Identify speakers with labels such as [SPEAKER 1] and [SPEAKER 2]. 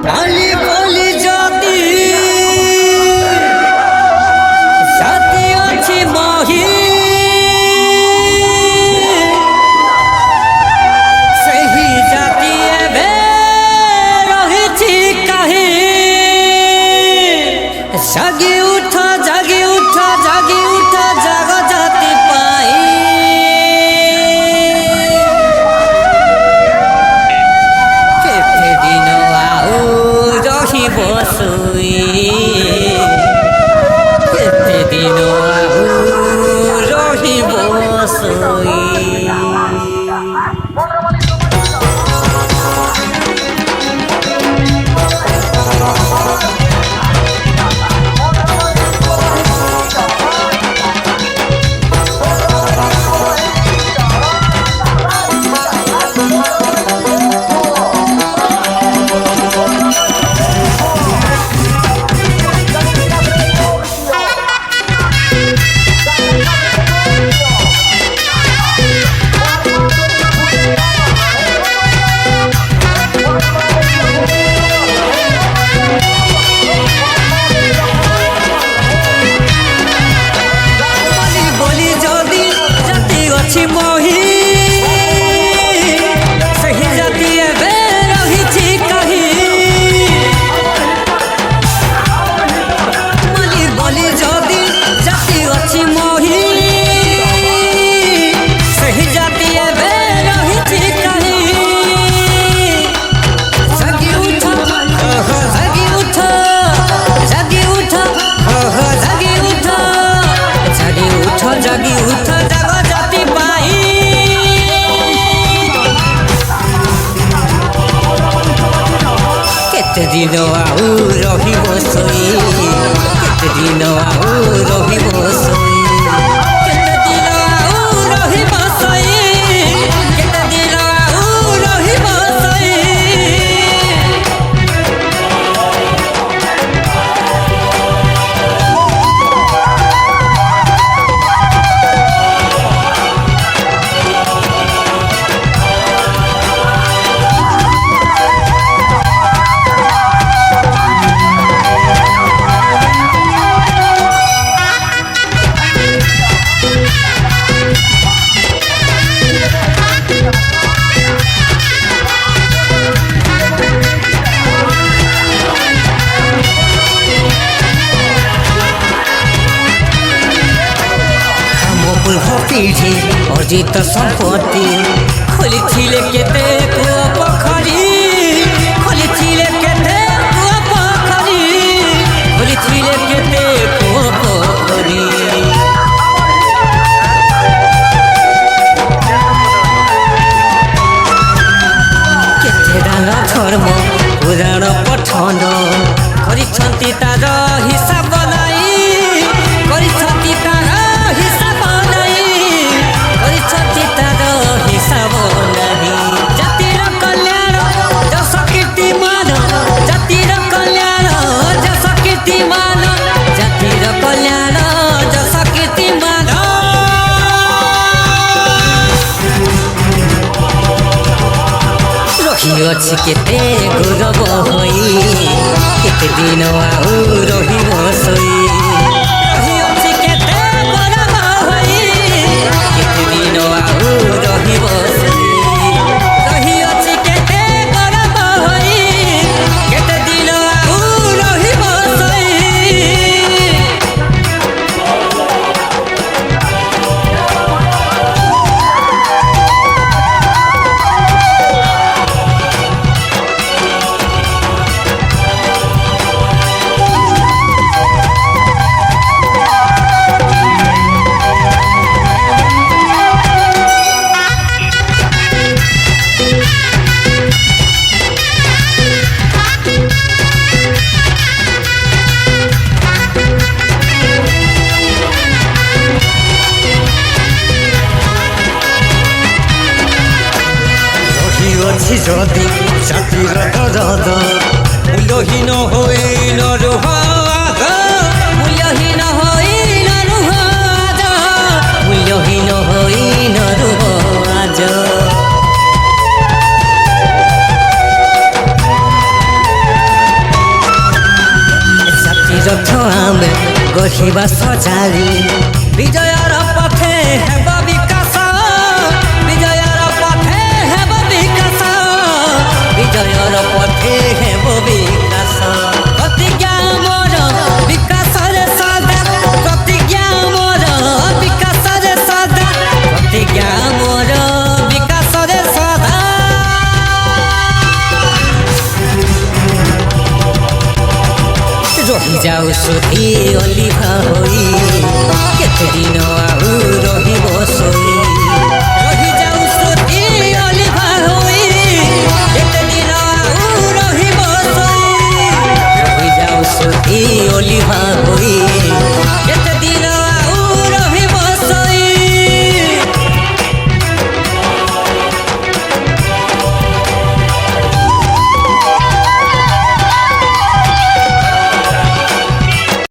[SPEAKER 1] মালি বলি যদি জাতি ଅଛି মহি ସେହି ଜାତି ଏବେ ରହିଛି କାହିଁ ଜାଗି ଉଠ ଜାଗି ଉଠ ଜାଗି ଉଠ ଜାଗ ଜାତି ପାଇଁ କେତେ ଦିନ ଆଉ ରହିବ ଶୋଇ କେତେ ଦିନ ଆଉ ରହିବ ଶୋଇ କେତେ ଦିନ ଆଉ ରହିବ ଶୋଇ କେତେ ଦିନ ଆଉ ରହିବ ଶୋଇ କେତେ ଦିନ ଆଉ ରହିବ ଶୋଇ କେତେ ଦିନ ଆଉ ରହିବ ଶୋଇ ପିଢ଼ି ଅର୍ଜିତ ସମ୍ପତ୍ତି ଖୋଲିଥିଲେ କେତେ କୂଅ ପୋଖରୀ ଖୋଲିଥିଲେ କେତେ କୂଅ ପୋଖରୀ ଖୋଲିଥିଲେ କେତେ କୂଅ ପୋଖରୀ କେତେ ଦାନ ଧର୍ମ ପୁରାଣ ପଠନ କରିଛନ୍ତି ତାର ହିସାବ ନାହିଁ କରିଛନ୍ତି ତାର ହିସାବ ହିସାବ ନାହିଁ ଜାତିର କଲ୍ୟାଣ ଯଶ କୀର୍ତ୍ତିମାନ ଜାତିର କଲ୍ୟାଣ ଯଶ କୀର୍ତ୍ତିମାନ ଜାତିର କଲ୍ୟାଣ ଯଶ କୀର୍ତ୍ତିମାନ ରହିଅଛି କେତେ ଗୌରବ ହୋଇ କେତେ ଦିନ ଆଉ ରହିବ ଶୋଇ ରହିଅଛି କେତେ ଗୌରବ ହୋଇ କେତେ ଦିନ ଆଉ ରହିବ ଶୋଇ ରହିଅଛି କେତେ ଗୌରବ ହୋଇ କେତେ ଦିନ ଆଉ ରହିବ ଶୋଇ ଅଛି ଯଦି ଜାତିର ଦରଦ ମୂଲ୍ୟହୀନ ହୋଇ ନ ରୁହ ମୂଲ୍ୟହୀନ ହୋଇ ନ ରୁହ ମୂଲ୍ୟହୀନ ହୋଇ ନ ରୁହ ଆଜ रहिबा सजाई विजयर पथे हेब विकास विजयर पथे हेब विकास विजयर पथे हेब विकास प्रतिज्ञा मोर विकास रे सदा प्रतिज्ञा मोर विकास रे सदा प्रतिज्ञा मोर विकास रे सदा रही जाऊ सुधी अलिभा होई केते दिन आउर